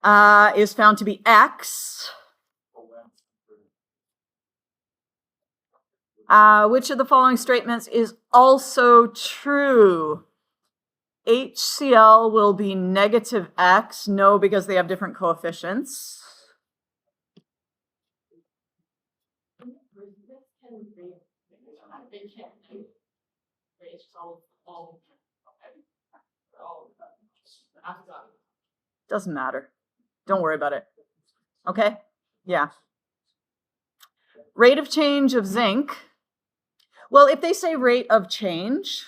is found to be X. Which of the following statements is also true? HCl will be negative X. No, because they have different coefficients. Doesn't matter. Don't worry about it. Okay? Yeah. Rate of change of zinc. Well, if they say rate of change,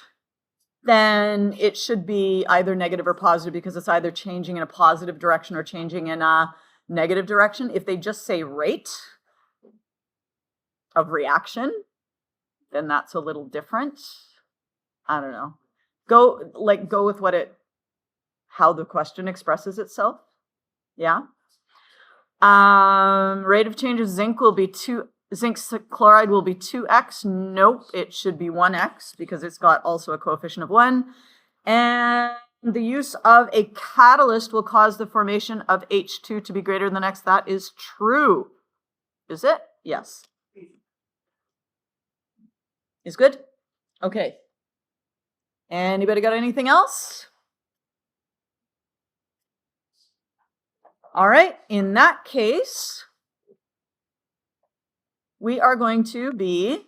then it should be either negative or positive because it's either changing in a positive direction or changing in a negative direction. If they just say rate of reaction, then that's a little different. I don't know. Go with how the question expresses itself. Yeah. Rate of change of zinc will be zinc chloride will be 2x. Nope, it should be 1x because it's got also a coefficient of 1. And the use of a catalyst will cause the formation of H2 to be greater than X. That is true. Is it? Yes. Is good? Okay. Anybody got anything else? All right, in that case, we are going to be...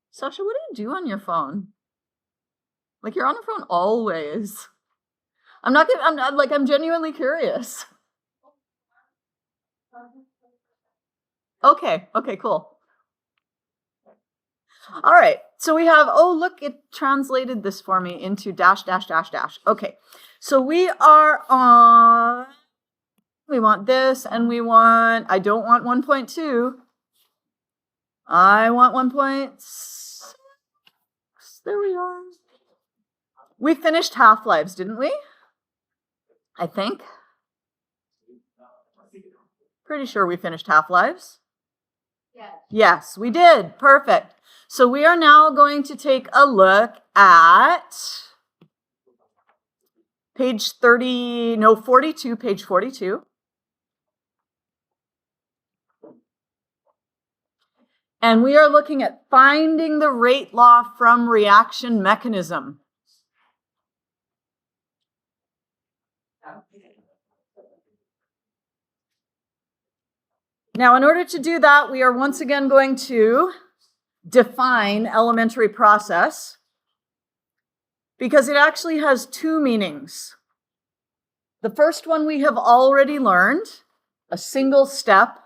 Sasha, what do you do on your phone? Like, you're on your phone always. I'm genuinely curious. Okay, cool. All right, so we have, oh, look, it translated this for me into dash, dash, dash, dash. Okay, so we are on, we want this, and we want, I don't want 1.2. I want 1.6. There we are. We finished half-lives, didn't we? I think. Pretty sure we finished half-lives. Yes, we did. Perfect. So we are now going to take a look at page 42, page 42. And we are looking at finding the rate law from reaction mechanism. Now, in order to do that, we are once again going to define elementary process because it actually has two meanings. The first one we have already learned, a single step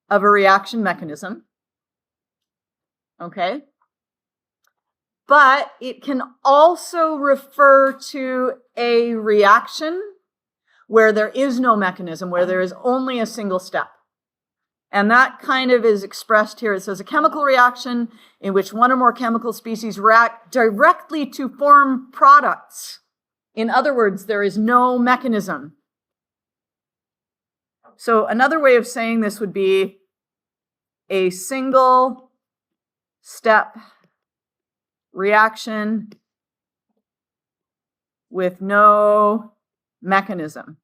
of a reaction mechanism. Okay? But it can also refer to a reaction where there is no mechanism, where there is only a single step. And that kind of is expressed here. It says a chemical reaction in which one or more chemical species react directly to form products. In other words, there is no mechanism. So another way of saying this would be a single step reaction with no mechanism.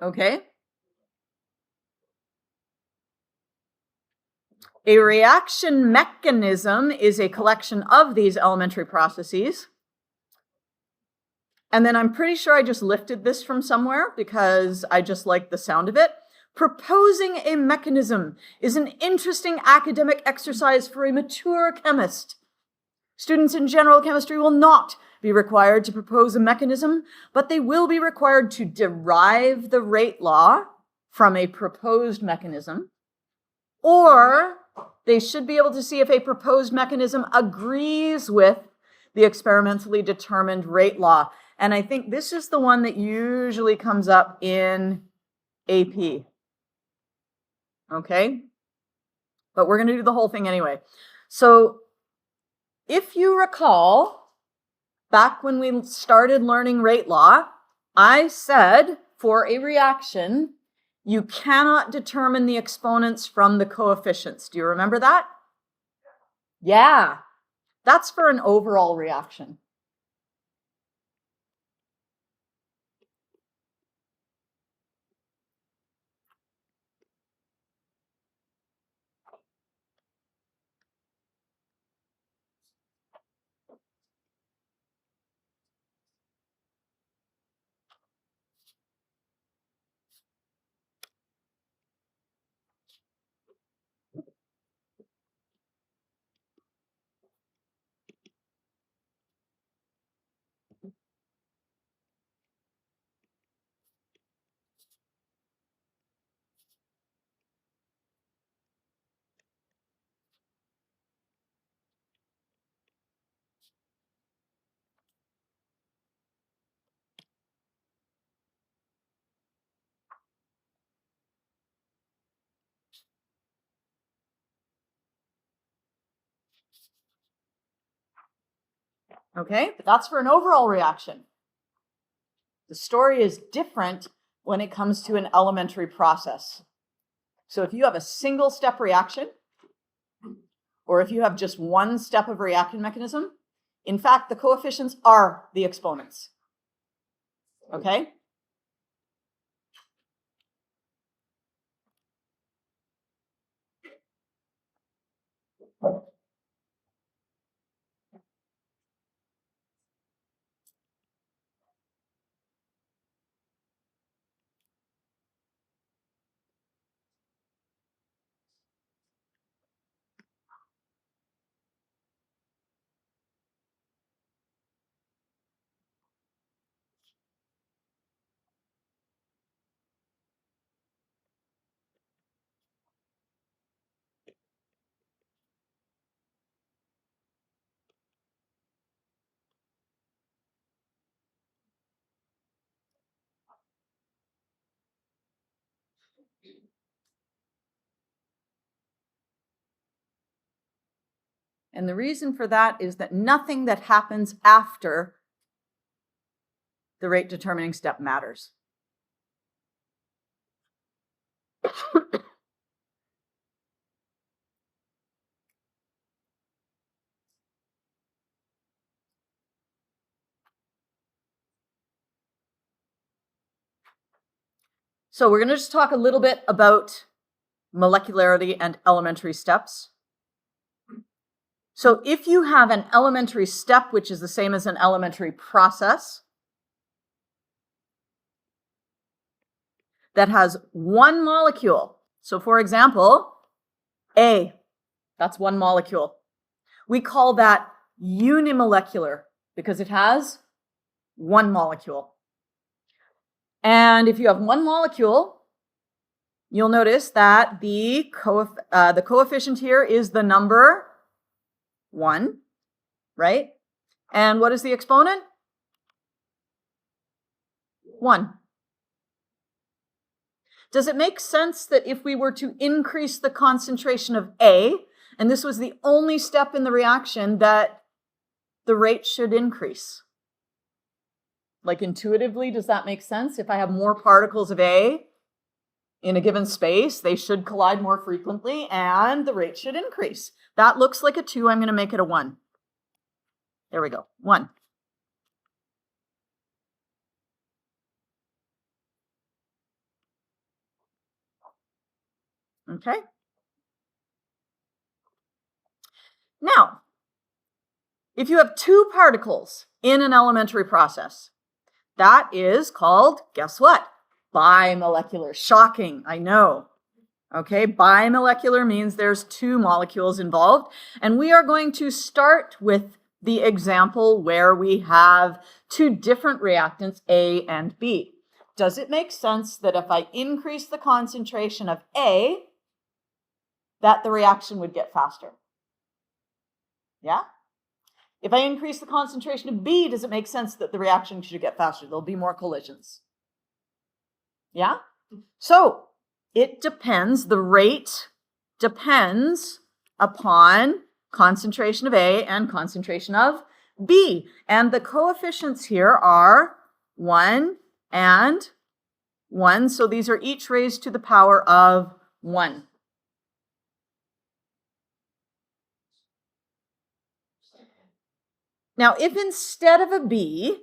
Okay? A reaction mechanism is a collection of these elementary processes. And then I'm pretty sure I just lifted this from somewhere because I just like the sound of it. Proposing a mechanism is an interesting academic exercise for a mature chemist. Students in general chemistry will not be required to propose a mechanism, but they will be required to derive the rate law from a proposed mechanism, or they should be able to see if a proposed mechanism agrees with the experimentally determined rate law. And I think this is the one that usually comes up in AP. Okay? But we're going to do the whole thing anyway. So if you recall, back when we started learning rate law, I said for a reaction, you cannot determine the exponents from the coefficients. Do you remember that? Yeah, that's for an overall reaction. Okay, but that's for an overall reaction. The story is different when it comes to an elementary process. So if you have a single step reaction, or if you have just one step of reaction mechanism, in fact, the coefficients are the exponents. Okay? And the reason for that is that nothing that happens after the rate determining step matters. So we're going to just talk a little bit about molecularity and elementary steps. So if you have an elementary step, which is the same as an elementary process, that has one molecule. So for example, A, that's one molecule. We call that unimolecular because it has one molecule. And if you have one molecule, you'll notice that the coefficient here is the number 1, right? And what is the exponent? 1. Does it make sense that if we were to increase the concentration of A, and this was the only step in the reaction, that the rate should increase? Like intuitively, does that make sense? If I have more particles of A in a given space, they should collide more frequently and the rate should increase. That looks like a 2. I'm going to make it a 1. There we go. 1. Okay. Now, if you have 2 particles in an elementary process, that is called, guess what? Bimolecular. Shocking, I know. Okay, bimolecular means there's 2 molecules involved. And we are going to start with the example where we have 2 different reactants, A and B. Does it make sense that if I increase the concentration of A, that the reaction would get faster? Yeah? If I increase the concentration of B, does it make sense that the reaction should get faster? There'll be more collisions. Yeah? So it depends, the rate depends upon concentration of A and concentration of B. And the coefficients here are 1 and 1. So these are each raised to the power of 1. Now, if instead of a B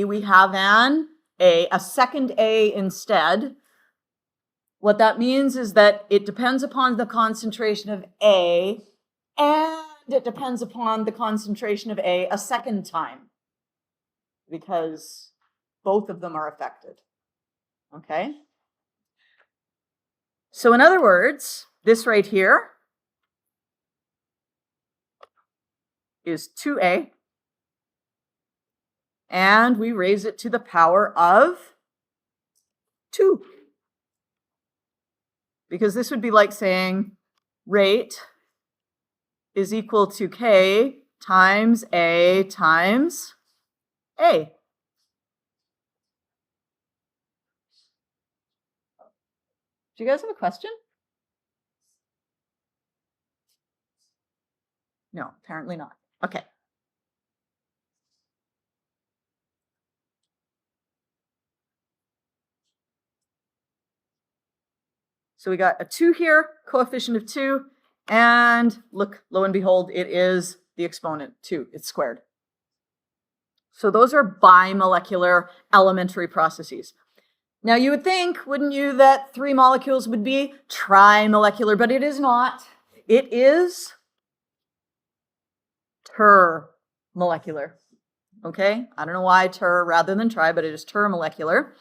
we have an A, a second A instead, what that means is that it depends upon the concentration of A, and it depends upon the concentration of A a second time, because both of them are affected. Okay? So in other words, this right here is 2A, and we raise it to the power of 2. Because this would be like saying rate is equal to K times A times A. Do you guys have a question? No, apparently not. Okay. So we got a 2 here, coefficient of 2, and look, lo and behold, it is the exponent 2. It's squared. So those are bimolecular elementary processes. Now you would think, wouldn't you, that 3 molecules would be trimolecular, but it is not. It is termolecular. Okay? I don't know why ter rather than tri, but it is termolecular.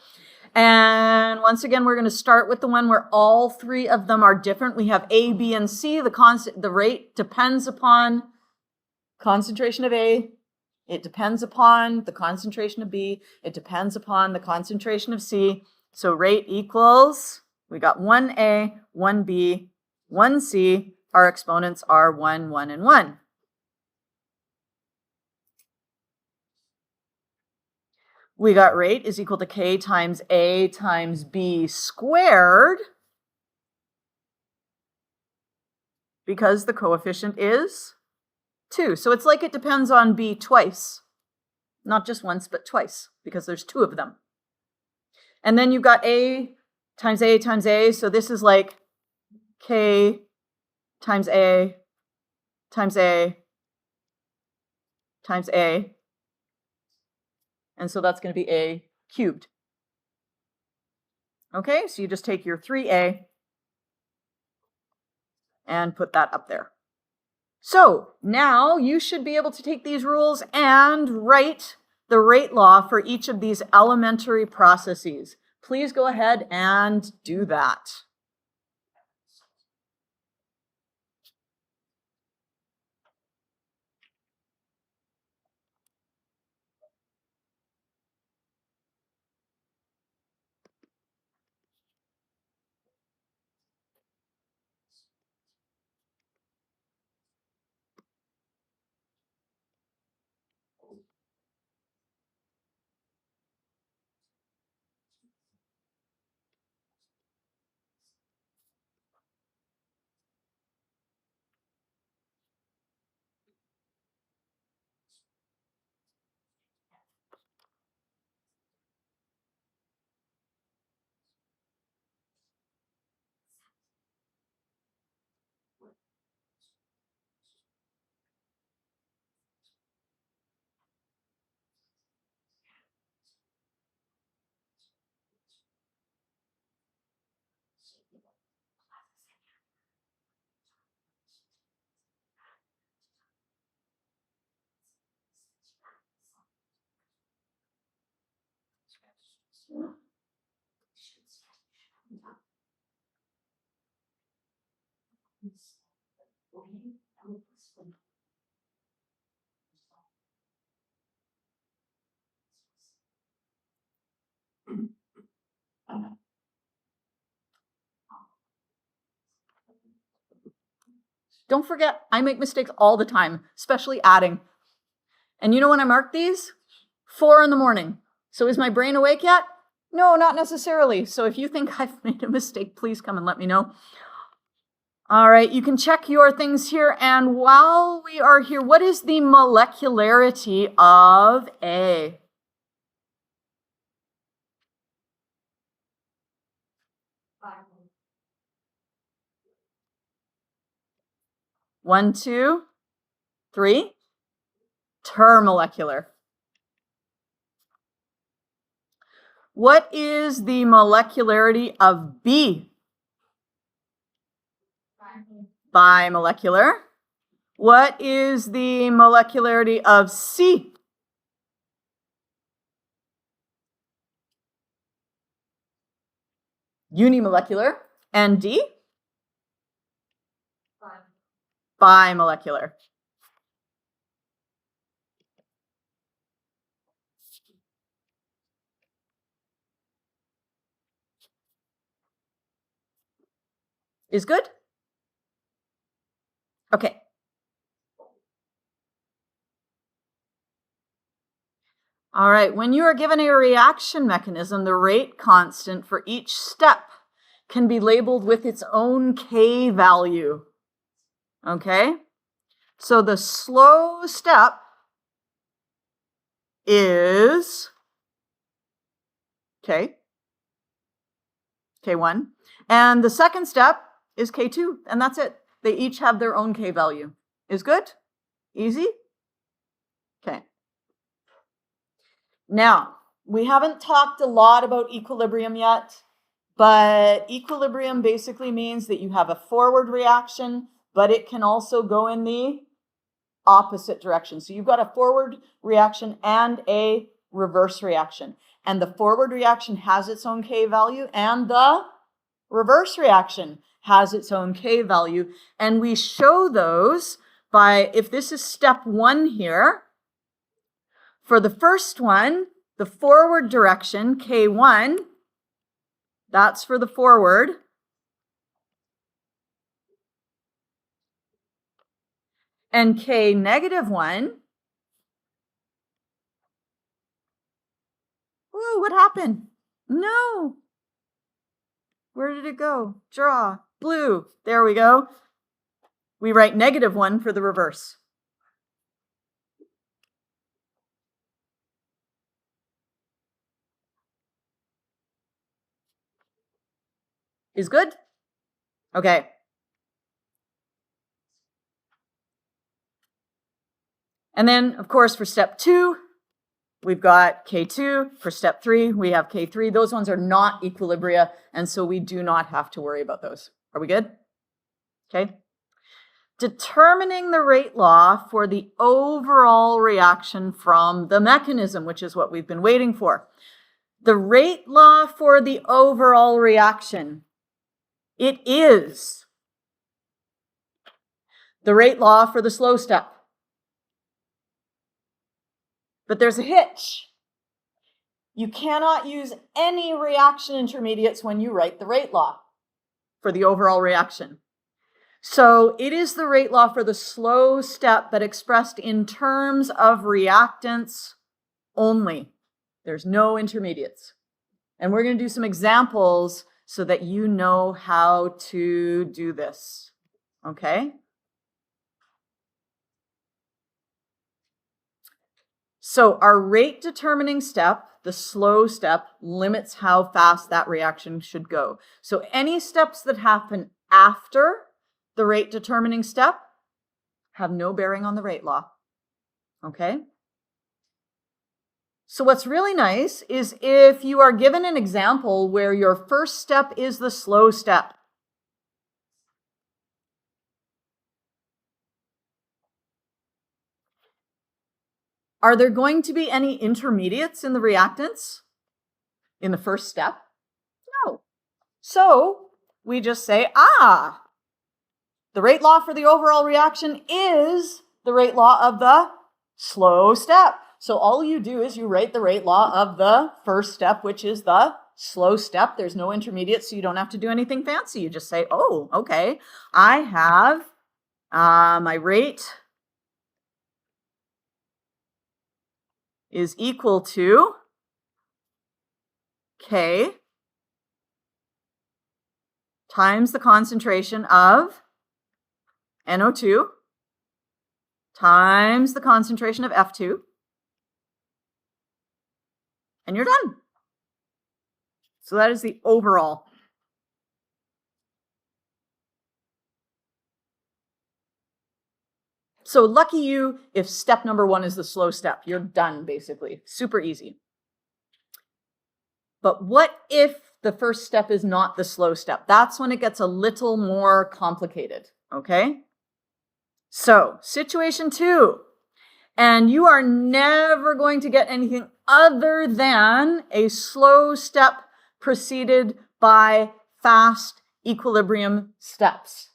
And once again, we're going to start with the one where all 3 of them are different. We have A, B, and C. The rate depends upon concentration of A. It depends upon the concentration of B. It depends upon the concentration of C. So rate equals, we got 1A, 1B, 1C. Our exponents are 1, 1, and 1. We got rate is equal to K times A times B squared, because the coefficient is 2. So it's like it depends on B twice. Not just once, but twice, because there's 2 of them. And then you've got A times A times A. So this is like K times A times A times A. And so that's going to be A cubed. Okay, so you just take your 3A and put that up there. So now you should be able to take these rules and write the rate law for each of these elementary processes. Please go ahead and do that. Don't forget, I make mistakes all the time, especially adding. And you know when I mark these? 4 in the morning. So is my brain awake yet? No, not necessarily. So if you think I've made a mistake, please come and let me know. All right, you can check your things here. And while we are here, what is the molecularity of A? One, two, three. Termolecular. What is the molecularity of B? Bimolecular. What is the molecularity of C? Unimolecular. And D? Bimolecular. Is good? Okay. All right, when you are given a reaction mechanism, the rate constant for each step can be labeled with its own K value. Okay? So the slow step is K, K1, and the second step is K2, and that's it. They each have their own K value. Is good? Easy? Okay. Now, we haven't talked a lot about equilibrium yet, but equilibrium basically means that you have a forward reaction, but it can also go in the opposite direction. So you've got a forward reaction and a reverse reaction. And the forward reaction has its own K value, and the reverse reaction has its own K value. And we show those by, if this is step 1 here, for the first one, the forward direction, K1, that's for the forward. And K -1, ooh, what happened? No. Where did it go? Draw. Blue. There we go. We write -1 for the reverse. Is good? Okay. And then, of course, for step 2, we've got K2. For step 3, we have K3. Those ones are not equilibria, and so we do not have to worry about those. Are we good? Okay. Determining the rate law for the overall reaction from the mechanism, which is what we've been waiting for. The rate law for the overall reaction, it is the rate law for the slow step. But there's a hitch. You cannot use any reaction intermediates when you write the rate law for the overall reaction. So it is the rate law for the slow step, but expressed in terms of reactants only. There's no intermediates. And we're going to do some examples so that you know how to do this. Okay? So our rate determining step, the slow step, limits how fast that reaction should go. So any steps that happen after the rate determining step have no bearing on the rate law. Okay? So what's really nice is if you are given an example where your first step is the slow step. Are there going to be any intermediates in the reactants in the first step? No. So we just say, the rate law for the overall reaction is the rate law of the slow step. So all you do is you write the rate law of the first step, which is the slow step. There's no intermediate, so you don't have to do anything fancy. You just say, oh, okay, I have my rate is equal to K times the concentration of NO2 times the concentration of F2, and you're done. So that is the overall. So lucky you if step number 1 is the slow step. You're done, basically. Super easy. But what if the first step is not the slow step? That's when it gets a little more complicated, okay? So, situation 2. And you are never going to get anything other than a slow step preceded by fast equilibrium steps.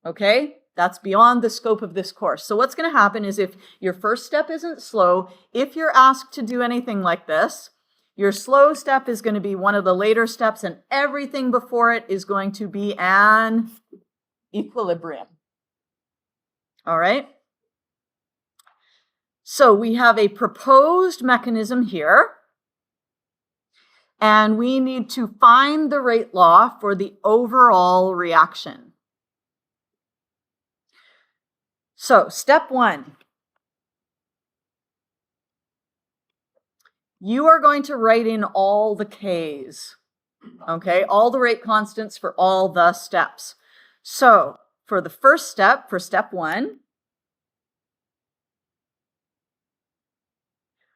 Okay? That's beyond the scope of this course. So what's going to happen is if your first step isn't slow, if you're asked to do anything like this, your slow step is going to be one of the later steps, and everything before it is going to be an equilibrium. All right? So we have a proposed mechanism here, and we need to find the rate law for the overall reaction. So step 1. You are going to write in all the K's, okay? All the rate constants for all the steps. So for the first step, for step 1,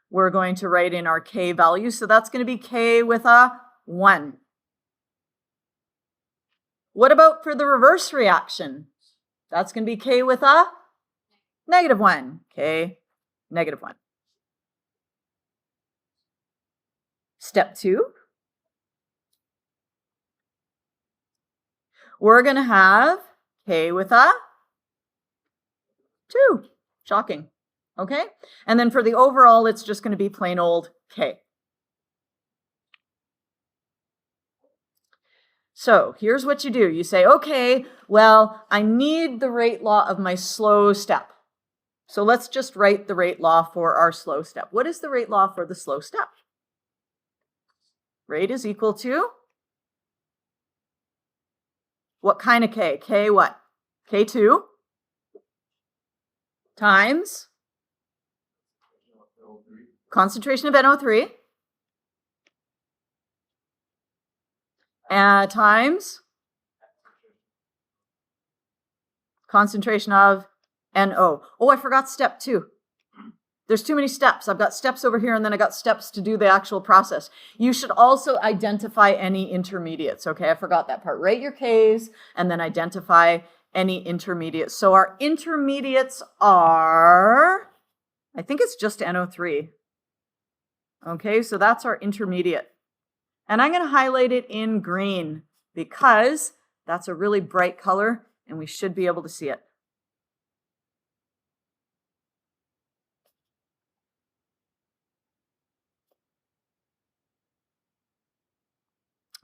we're going to write in our K value. So that's going to be K with a 1. What about for the reverse reaction? That's going to be K with a -1. K, -1. Step 2. We're going to have K with a 2. Shocking. Okay? And then for the overall, it's just going to be plain old K. So here's what you do. You say, okay, well, I need the rate law of my slow step. So let's just write the rate law for our slow step. What is the rate law for the slow step? Rate is equal to what kind of K? K what? K2 times concentration of NO3 times concentration of NO. Oh, I forgot step 2. There's too many steps. I've got steps over here, and then I got steps to do the actual process. You should also identify any intermediates, okay? I forgot that part. Write your Ks and then identify any intermediates. So our intermediates are, I think it's just NO3. Okay, so that's our intermediate. And I'm going to highlight it in green because that's a really bright color and we should be able to see it.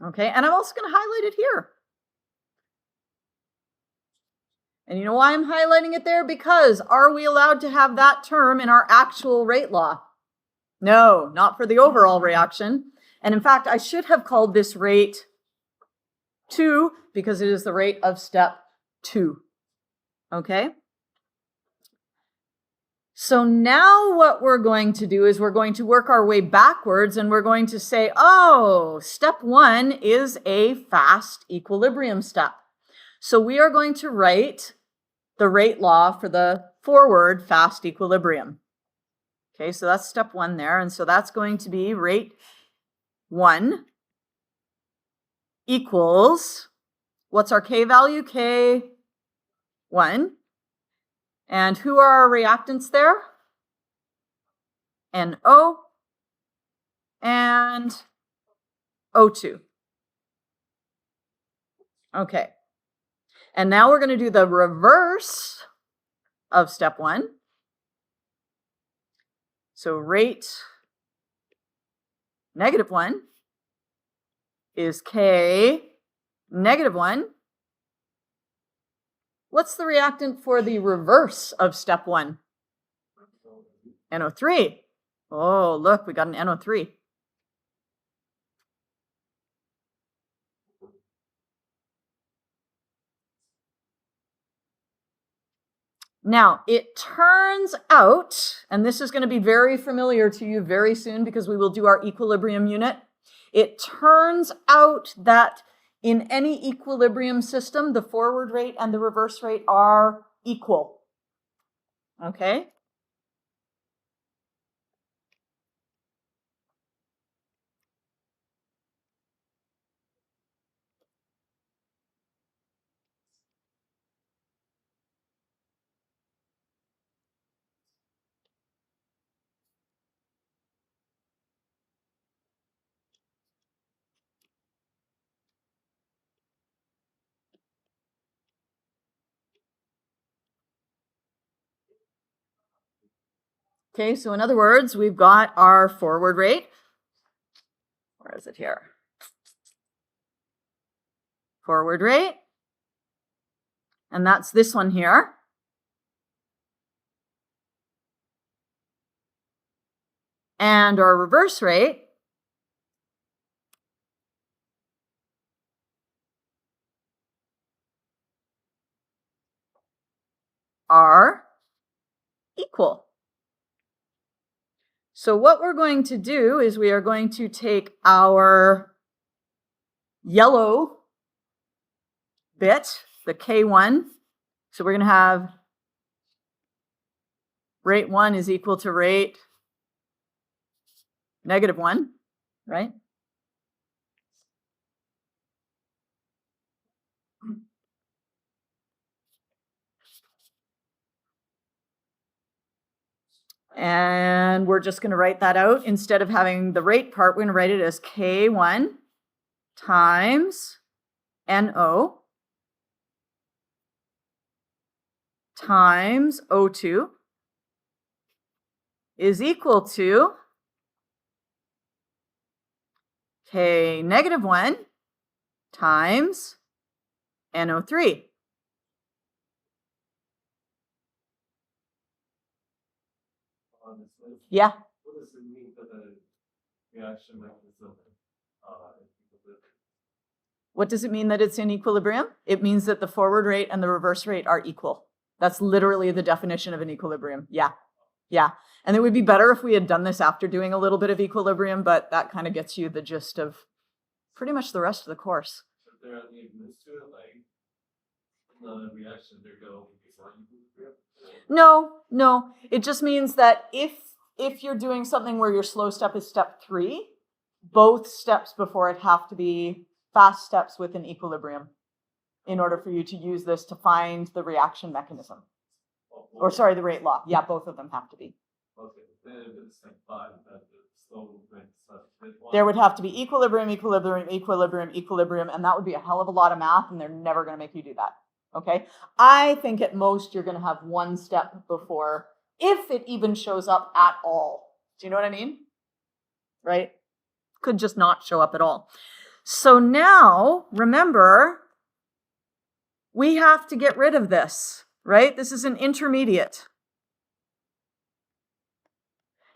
Okay, and I'm also going to highlight it here. And you know why I'm highlighting it there? Because are we allowed to have that term in our actual rate law? No, not for the overall reaction. And in fact, I should have called this rate 2 because it is the rate of step 2. Okay? So now what we're going to do is we're going to work our way backwards and we're going to say, oh, step 1 is a fast equilibrium step. So we are going to write the rate law for the forward fast equilibrium. Okay, so that's step 1 there. And so that's going to be rate 1 equals, what's our K value? K1. And who are our reactants there? NO and O2. Okay. And now we're going to do the reverse of step 1. So rate -1 is K -1. What's the reactant for the reverse of step 1? NO3. Oh, look, we got an NO3. Now, it turns out, and this is going to be very familiar to you very soon because we will do our equilibrium unit. It turns out that in any equilibrium system, the forward rate and the reverse rate are equal. Okay? Okay, so in other words, we've got our forward rate. Where is it here? Forward rate. And that's this one here. And our reverse rate are equal. So what we're going to do is we are going to take our yellow bit, the K1. So we're going to have rate 1 is equal to rate -1, right? And we're just going to write that out. Instead of having the rate part, we're going to write it as K1 times NO times O2 is equal to K-1 times NO3. Yeah. What does it mean for the reaction mechanism? What does it mean that it's in equilibrium? It means that the forward rate and the reverse rate are equal. That's literally the definition of an equilibrium. Yeah. Yeah. And it would be better if we had done this after doing a little bit of equilibrium, but that kind of gets you the gist of pretty much the rest of the course. So if they're at the administrative, like the reaction, they're going before equilibrium? No. It just means that if you're doing something where your slow step is step 3, both steps before it have to be fast steps with an equilibrium in order for you to use this to find the reaction mechanism. Or sorry, the rate law. Yeah, both of them have to be. Okay, then if it's like 5, that the slow rate starts with 1. There would have to be equilibrium, and that would be a hell of a lot of math, and they're never going to make you do that. Okay? I think at most you're going to have one step before, if it even shows up at all. Do you know what I mean? Right? Could just not show up at all. So now, remember, we have to get rid of this, right? This is an intermediate.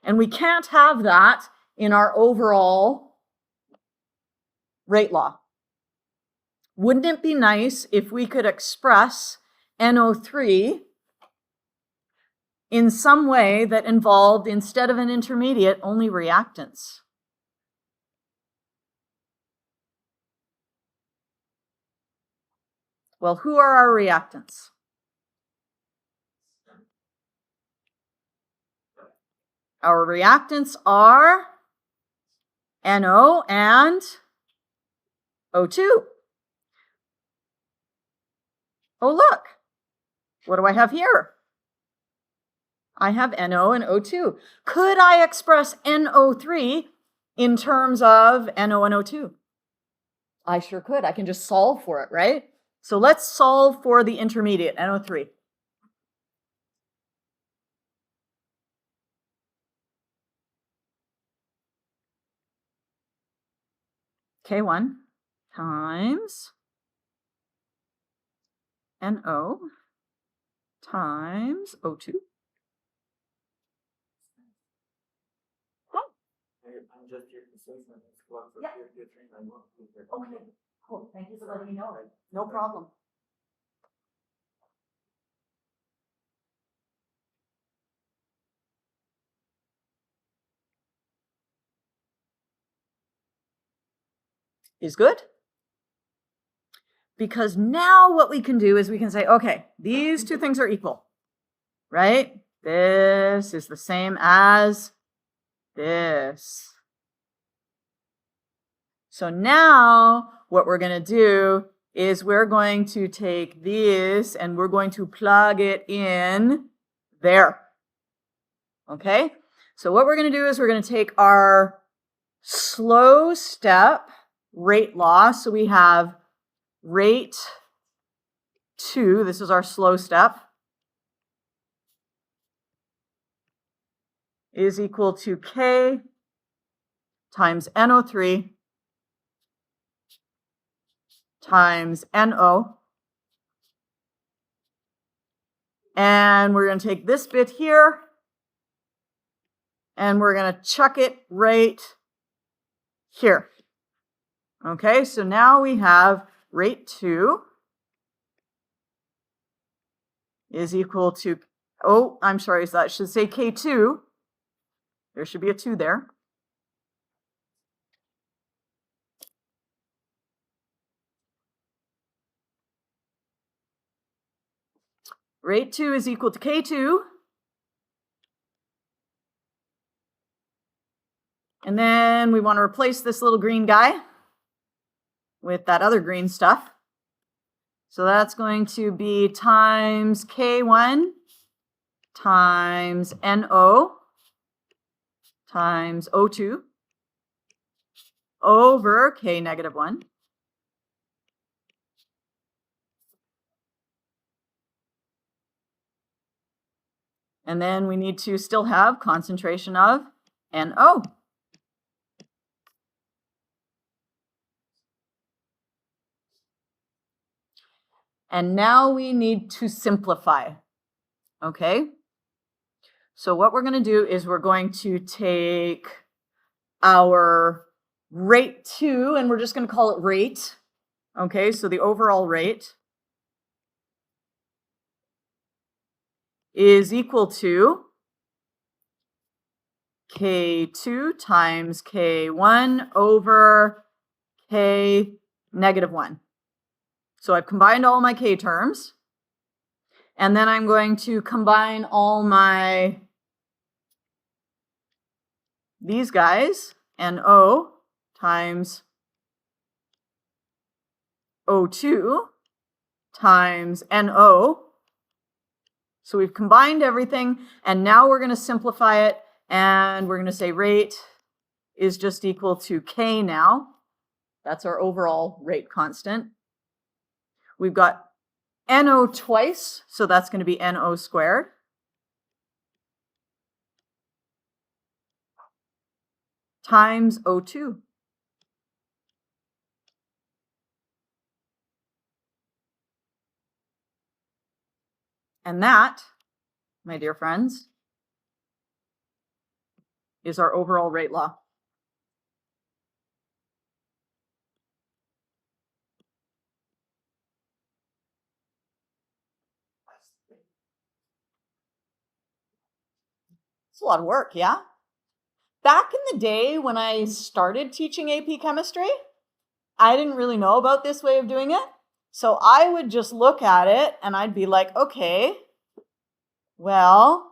And we can't have that in our overall rate law. Wouldn't it be nice if we could express NO3 in some way that involved, instead of an intermediate, only reactants? Well, who are our reactants? Our reactants are NO and O2. Oh, look. What do I have here? I have NO and O2. Could I express NO3 in terms of NO and O2? I sure could. I can just solve for it, right? So let's solve for the intermediate, NO3. K1 times NO times O2. I'm just here to say something. Yeah. Okay, cool. Thank you for letting me know. No problem. Is good. Because now what we can do is we can say, okay, these two things are equal, right? This is the same as this. So now what we're going to do is we're going to take this and we're going to plug it in there. Okay? So what we're going to do is we're going to take our slow step rate law. So we have rate 2. This is our slow step. Is equal to K times NO3 times NO. And we're going to take this bit here and we're going to chuck it right here. Okay, so now we have rate 2 is equal to, oh, I'm sorry, so that should say K2. There should be a 2 there. Rate 2 is equal to K2. And then we want to replace this little green guy with that other green stuff. So that's going to be times K1 times NO times O2 over K negative 1. And then we need to still have concentration of NO. And now we need to simplify. Okay? So what we're going to do is we're going to take our rate 2 and we're just going to call it rate. Okay, so the overall rate is equal to K2 times K1 over K negative 1. So I've combined all my K terms. And then I'm going to combine all my, these guys, NO times O2 times NO. So we've combined everything, and now we're going to simplify it, and we're going to say rate is just equal to K now. That's our overall rate constant. We've got NO twice, so that's going to be NO squared. Times O2. And that, my dear friends, is our overall rate law. It's a lot of work, yeah? Back in the day when I started teaching AP chemistry, I didn't really know about this way of doing it. So I would just look at it and I'd be like, okay, well,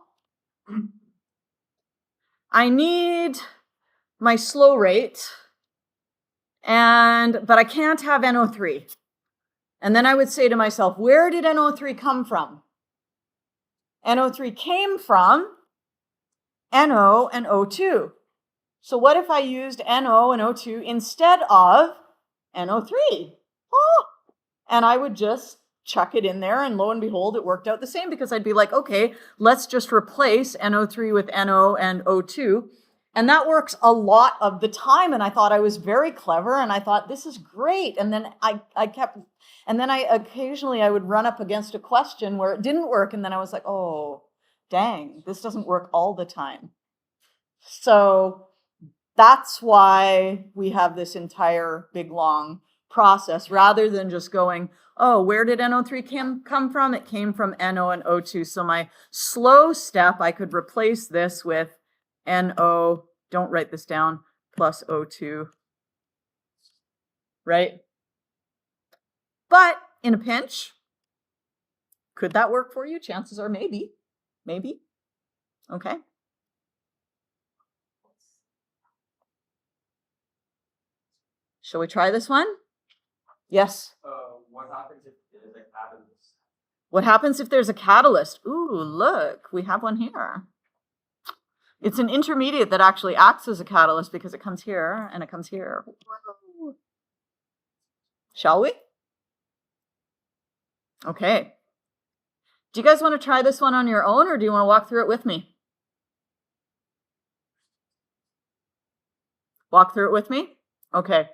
I need my slow rate, but I can't have NO3. And then I would say to myself, where did NO3 come from? NO3 came from NO and O2. So what if I used NO and O2 instead of NO3? Oh, and I would just chuck it in there, and lo and behold, it worked out the same, because I'd be like, okay, let's just replace NO3 with NO and O2. And that works a lot of the time. And I thought I was very clever, and I thought, this is great. And then I occasionally would run up against a question where it didn't work. And then I was like, oh, dang, this doesn't work all the time. So that's why we have this entire big, long process, rather than just going, oh, where did NO3 come from? It came from NO and O2. So my slow step, I could replace this with NO, don't write this down, plus O2, right? But in a pinch, could that work for you? Chances are maybe. Okay. Shall we try this one? Yes. What happens if there's a catalyst? What happens if there's a catalyst? Ooh, look, we have one here. It's an intermediate that actually acts as a catalyst because it comes here and it comes here. Whoa. Shall we? Okay. Do you guys want to try this one on your own, or do you want to walk through it with me? Walk through it with me? Okay.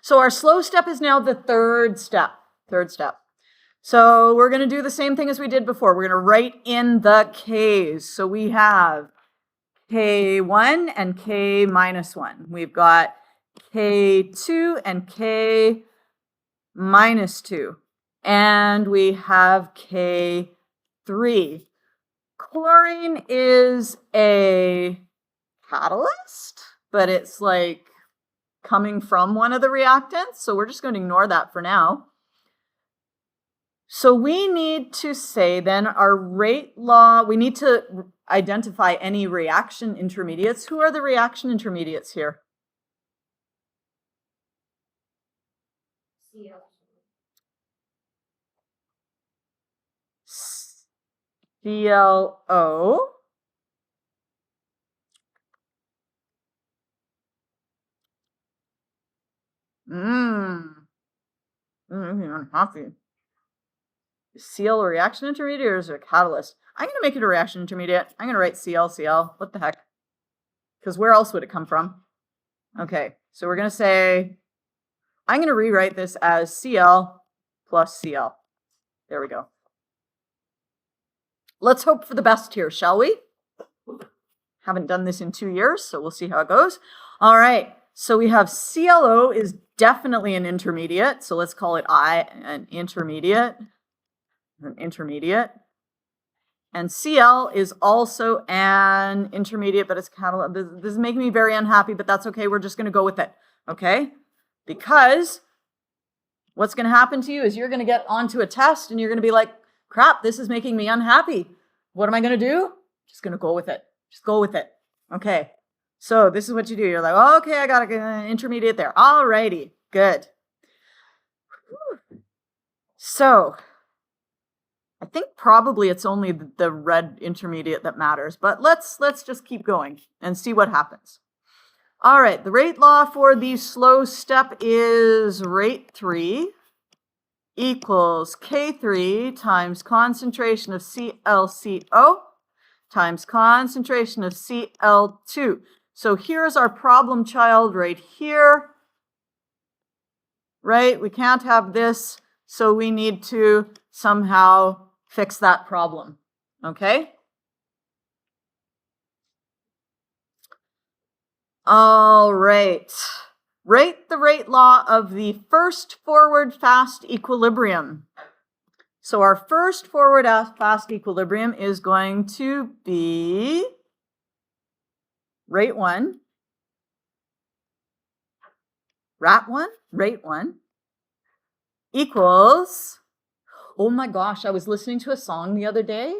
So our slow step is now the third step. So we're going to do the same thing as we did before. We're going to write in the K's. So we have K1 and K minus 1. We've got K2 and K minus 2. And we have K3. Chlorine is a catalyst, but it's like coming from one of the reactants. So we're just going to ignore that for now. So we need to say then our rate law, we need to identify any reaction intermediates. Who are the reaction intermediates here? ClO. I'm unhappy. Cl a reaction intermediate or is it a catalyst? I'm going to make it a reaction intermediate. I'm going to write Cl. What the heck? Because where else would it come from? Okay, so we're going to say, I'm going to rewrite this as Cl plus Cl. There we go. Let's hope for the best here, shall we? Haven't done this in 2 years, so we'll see how it goes. All right, so we have ClO is definitely an intermediate, so let's call it I, an intermediate. And Cl is also an intermediate, but it's catalyst. This is making me very unhappy, but that's okay. We're just going to go with it, okay? Because what's going to happen to you is you're going to get onto a test and you're going to be like, crap, this is making me unhappy. What am I going to do? Just going to go with it. Just go with it. Okay. So this is what you do. You're like, oh, okay, I got an intermediate there. All righty. Good. So I think probably it's only the red intermediate that matters, but let's just keep going and see what happens. All right, the rate law for the slow step is rate 3 equals K3 times concentration of ClCO times concentration of Cl2. So here's our problem child right here, right? We can't have this, so we need to somehow fix that problem, okay? All right. Write the rate law of the first forward fast equilibrium. So our first forward fast equilibrium is going to be rate 1, rate 1 equals, oh my gosh, I was listening to a song the other day,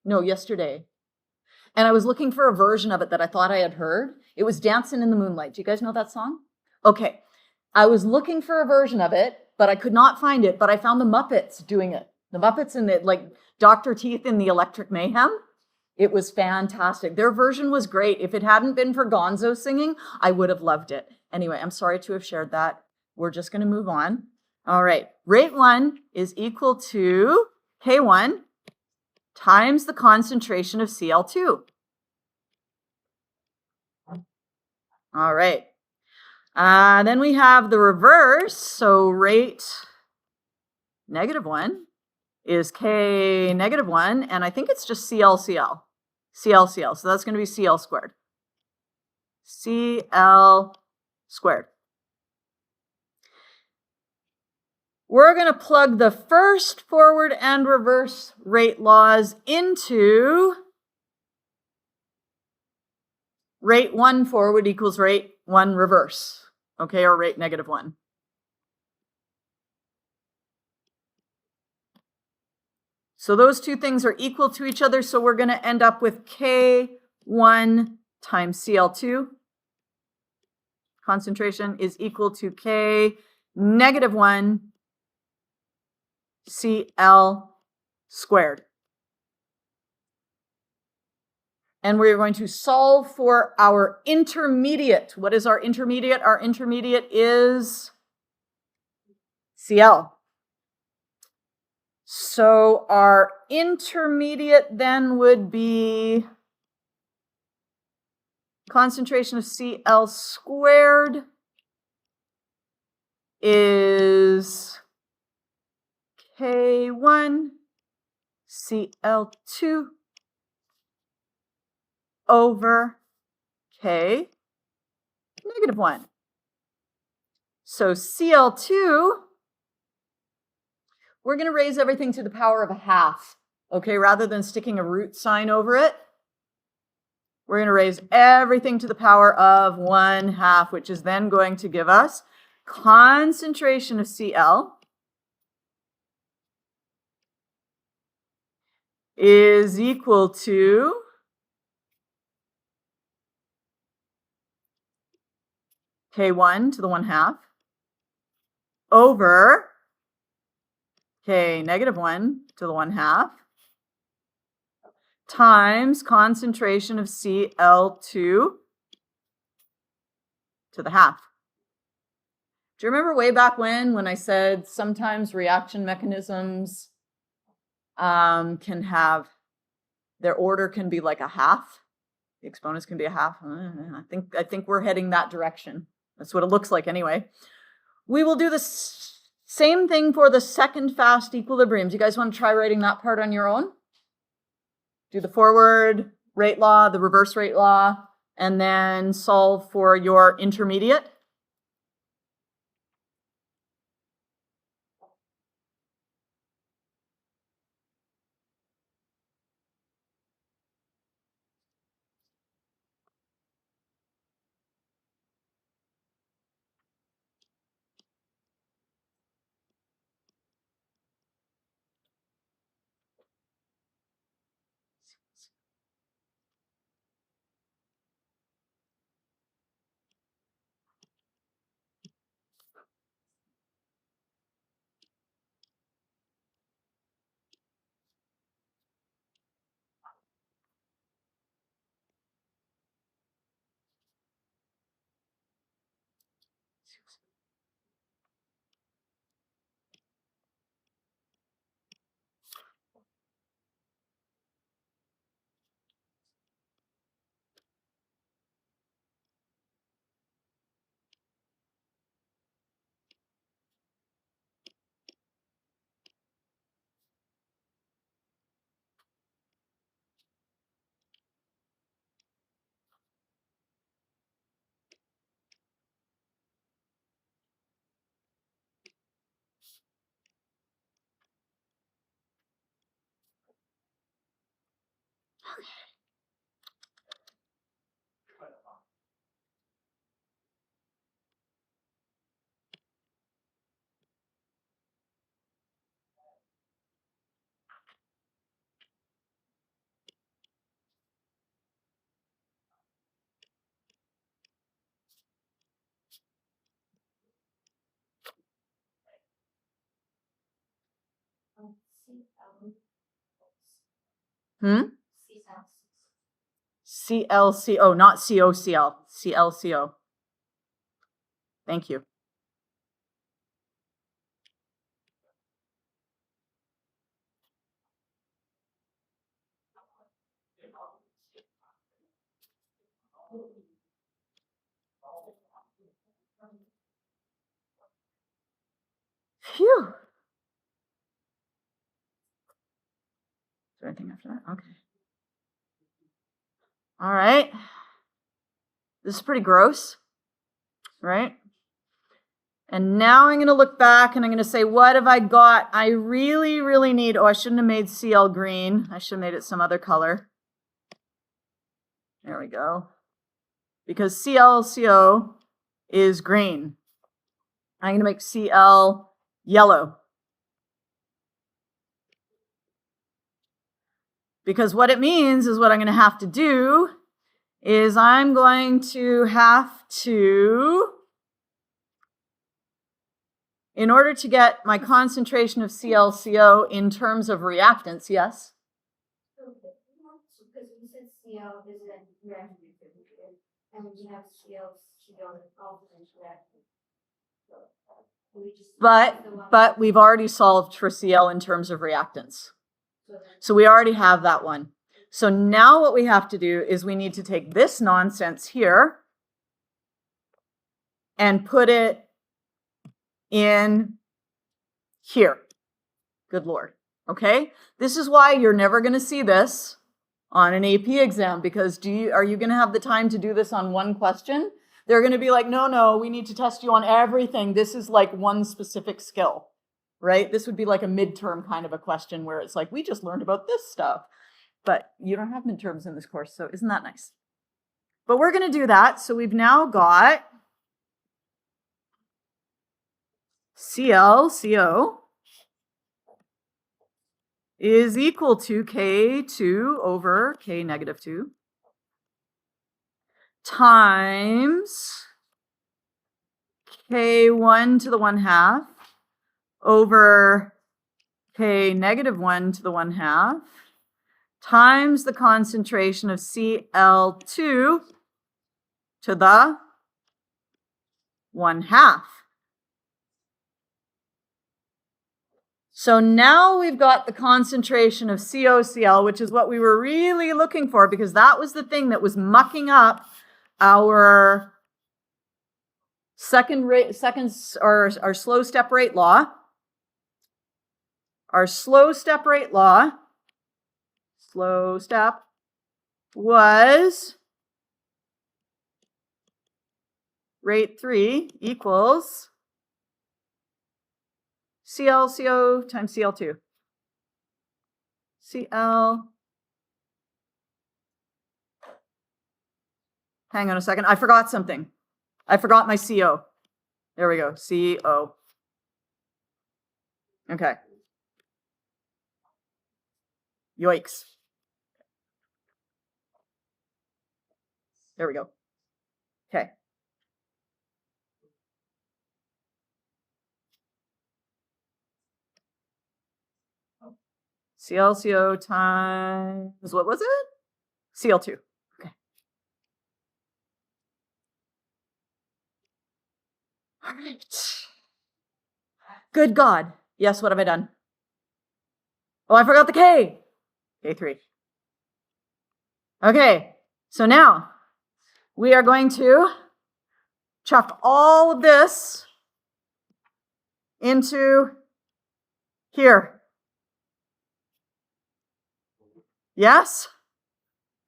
yesterday, and I was looking for a version of it that I thought I had heard. It was Dancing in the Moonlight. Do you guys know that song? Okay, I was looking for a version of it, but I could not find it, but I found the Muppets doing it. The Muppets and the, like, Dr. Teeth in the Electric Mayhem. It was fantastic. Their version was great. If it hadn't been for Gonzo singing, I would have loved it. Anyway, I'm sorry to have shared that. We're just going to move on. All right, rate 1 is equal to K1 times the concentration of Cl2. All right. Then we have the reverse. So rate -1 is K -1, and I think it's just ClCl. ClCl, so that's going to be Cl squared. Cl squared. We're going to plug the first forward and reverse rate laws into rate 1 forward equals rate 1 reverse, okay, or rate -1. So those two things are equal to each other. So we're going to end up with K1 times Cl2. Concentration is equal to K negative 1 Cl squared. And we're going to solve for our intermediate. What is our intermediate? Our intermediate is Cl. So our intermediate then would be concentration of Cl squared is K1 Cl2 over K negative 1. So Cl2, we're going to raise everything to the power of a half, okay? Rather than sticking a root sign over it, we're going to raise everything to the power of 1/2, which is then going to give us concentration of Cl is equal to K1 to the 1/2 over K negative 1 to the 1/2 times concentration of Cl2 to the 1/2. Do you remember way back when I said sometimes reaction mechanisms can have, their order can be like a half? The exponents can be a half. I think we're heading that direction. That's what it looks like anyway. We will do the same thing for the second fast equilibriums. You guys want to try writing that part on your own? Do the forward rate law, the reverse rate law, and then solve for your intermediate. CLCO, not COCL, CLCO. Thank you. Phew. Is there anything after that? Okay. All right. This is pretty gross, right? And now I'm going to look back and I'm going to say, what have I got? I really, really need, oh, I shouldn't have made Cl green. I should have made it some other color. There we go. Because ClCO is green. I'm going to make Cl yellow. Because what it means is what I'm going to have to do is I'm going to have to, in order to get my concentration of ClCO in terms of reactants, yes? Because you said Cl is a reactant, and we have ClCO also in reactant. But we've already solved for Cl in terms of reactants. So we already have that one. So now what we have to do is we need to take this nonsense here and put it in here. Good Lord. Okay? This is why you're never going to see this on an AP exam, because are you going to have the time to do this on one question? They're going to be like, no, we need to test you on everything. This is like one specific skill, right? This would be like a midterm kind of a question where it's like, we just learned about this stuff. But you don't have midterms in this course, so isn't that nice? But we're going to do that. So we've now got ClCO is equal to K2 over K negative 2 times K1 to the 1/2 over K negative 1 to the 1/2 times the concentration of Cl2 to the 1/2. So now we've got the concentration of COCl, which is what we were really looking for, because that was the thing that was mucking up our our slow step rate law. Our slow step rate law, slow step, was rate 3 equals ClCO times Cl2. Hang on a second. I forgot something. I forgot my CO. There we go. CO. Okay. Yoicks. There we go. Okay. ClCO times, what was it? Cl2. Okay. All right. Good God. Yes, what have I done? Oh, I forgot the K. K3. Okay, so now we are going to chuck all of this into here. Yes?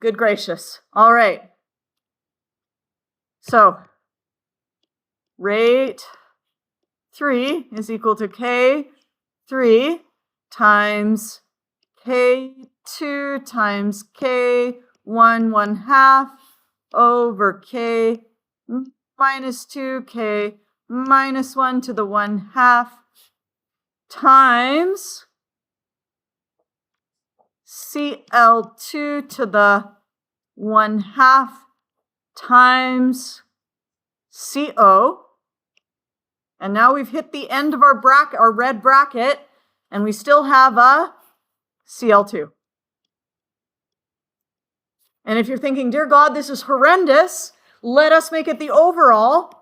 Good gracious. All right. So rate 3 is equal to K3 times K2 times K1 1/2 over K minus 2 K minus 1 to the 1/2 times Cl2 to the 1/2 times CO. And now we've hit the end of our red bracket, and we still have a Cl2. And if you're thinking, dear God, this is horrendous, let us make it the overall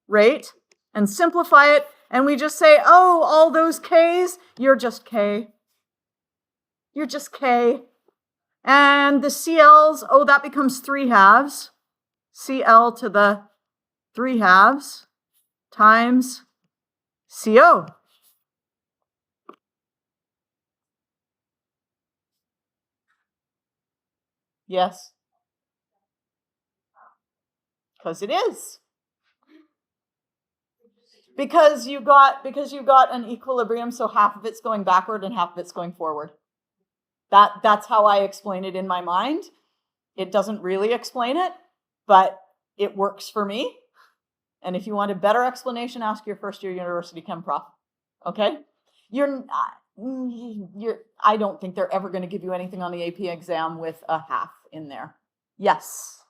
rate and simplify it. And we just say, oh, all those Ks, you're just K. You're just K. And the CLs, oh, that becomes 3/2. Cl to the 3/2 times CO. Yes. Because it is. Because you got an equilibrium, so half of it's going backward and half of it's going forward. That's how I explain it in my mind. It doesn't really explain it, but it works for me. And if you want a better explanation, ask your first year university chem prof. Okay? I don't think they're ever going to give you anything on the AP exam with a half in there. Yes.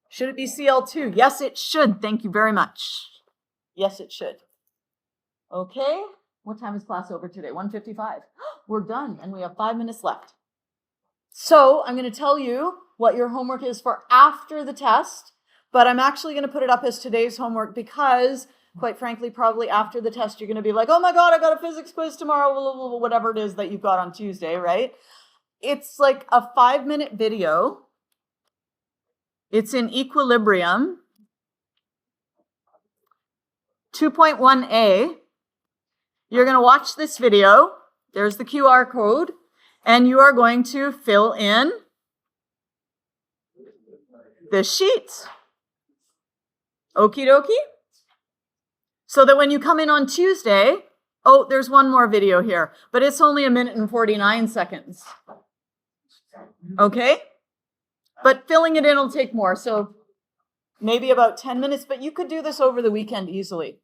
Should it be CL2? Yes, it should. Thank you very much. Yes, it should. Okay. What time is class over today? 1:55. We're done and we have 5 minutes left. So I'm going to tell you what your homework is for after the test, but I'm actually going to put it up as today's homework because, quite frankly, probably after the test, you're going to be like, oh my God, I got a physics quiz tomorrow, whatever it is that you've got on Tuesday, right? It's like a 5-minute video. It's in equilibrium. 2.1a. You're going to watch this video. There's the QR code. And you are going to fill in the sheets. Okie dokie. So that when you come in on Tuesday, oh, there's one more video here, but it's only 1 minute and 49 seconds. Okay? But filling it in will take more. So maybe about 10 minutes, but you could do this over the weekend easily.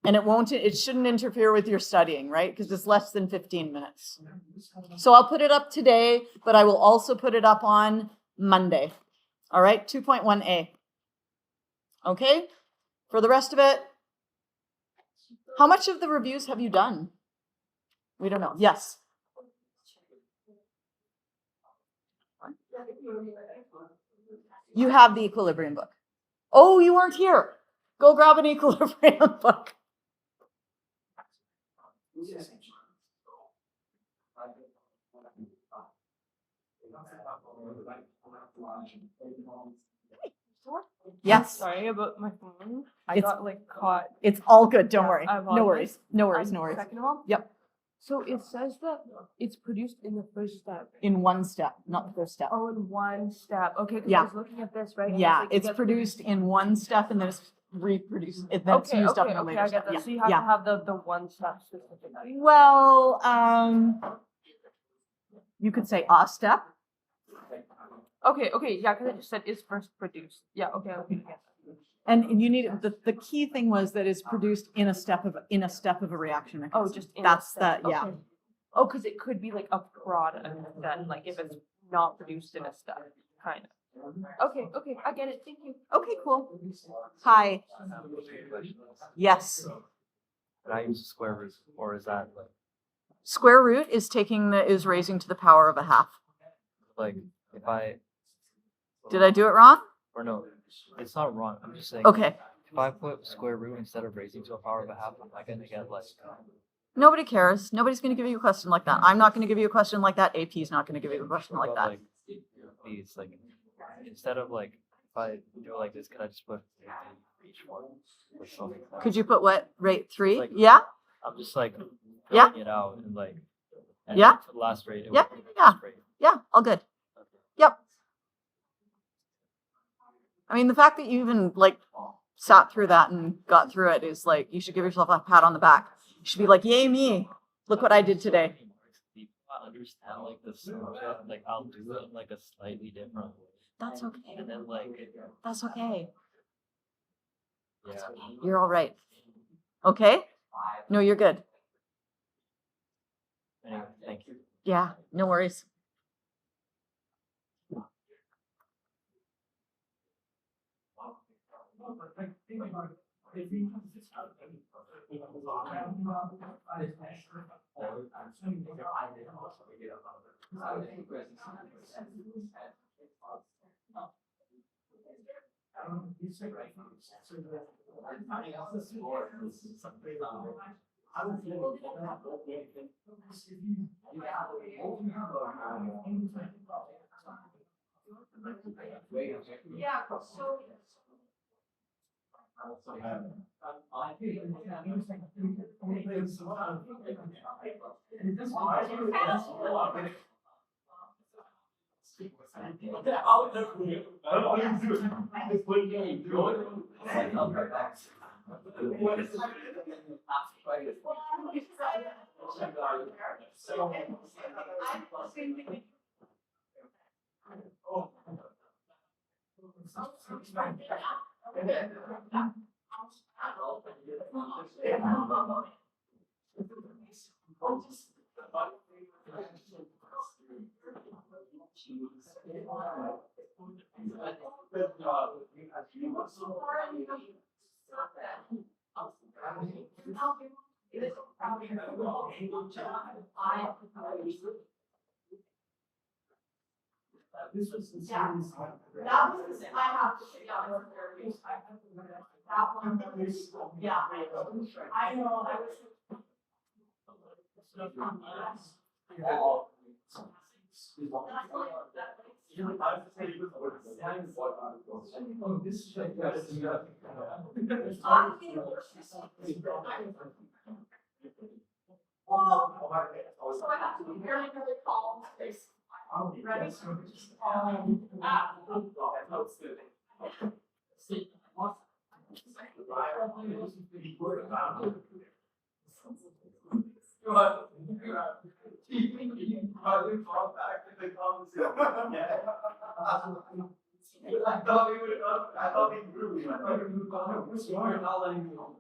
And it shouldn't interfere with your studying, right? Because it's less than 15 minutes. So I'll put it up today, but I will also put it up on Monday. All right, 2.1a. Okay, for the rest of it, how much of the reviews have you done? We don't know. Yes. You have the equilibrium book. Oh, you weren't here. Go grab an equilibrium book. Yes. Sorry about my phone. I It's- got like caught. It's all good. Don't Yeah, worry. I No apologize. worries. No worries. No worries. Second of all. Yep. So it says that it's produced in the first step. In one step, not the first step. Oh, in one step. Okay, because Yeah. I was looking at this, right? and Yeah, like, it it's gets produced in one step and then it's reproduced. Then it's Okay, used up okay, in a okay, later I step. get that. Yeah. So you have Yeah. to have the one step specifically. Well, you could say a step. Okay, yeah, because it just said is first produced. Yeah, okay, I get that. And you need the key thing was that it's produced in a step of a reaction Oh, mechanism. just in that's a step. the yeah. Okay. Oh, because it could be like a product then, like if it's not produced in a step, kind of. Okay, I get it. Thank you. Okay, cool. Hi. Yes. Can I use the square root, or is that Square root is raising to the power of a half. like if I Did I do it wrong? or no? It's not wrong. I'm just saying. Okay. If I put square root instead of raising to a power of a half, am I gonna get like? Nobody cares. Nobody's going to give you a question like that. I'm not going to give you a question like that. AP is not going to give you a question like but, that. Like, these like instead of like if I do it like this, can I just put each one or something? Could you put what? Rate 3? Like- Yeah? I'm just like Yeah. filling it out and like and Yeah. for the last rate. It Yeah, would be yeah. this rate. Yeah, all good. Yep. I mean, the fact that you even like sat through that and got through it is like, you should give yourself a pat on the back. You should be like, yay me. Look what I did today. People understand like this, like I'll do it in like a slightly different way. That's okay. And then like That's okay. yeah. You're all right. Okay? No, you're good. Anyway, thank you. Yeah, no worries. Yeah, so. Yeah, that was, I have to say, that was very, that one, yeah, I know, I was. So I have to be very, really calm, ready? I thought we grew. I thought we moved on. We're not letting you go.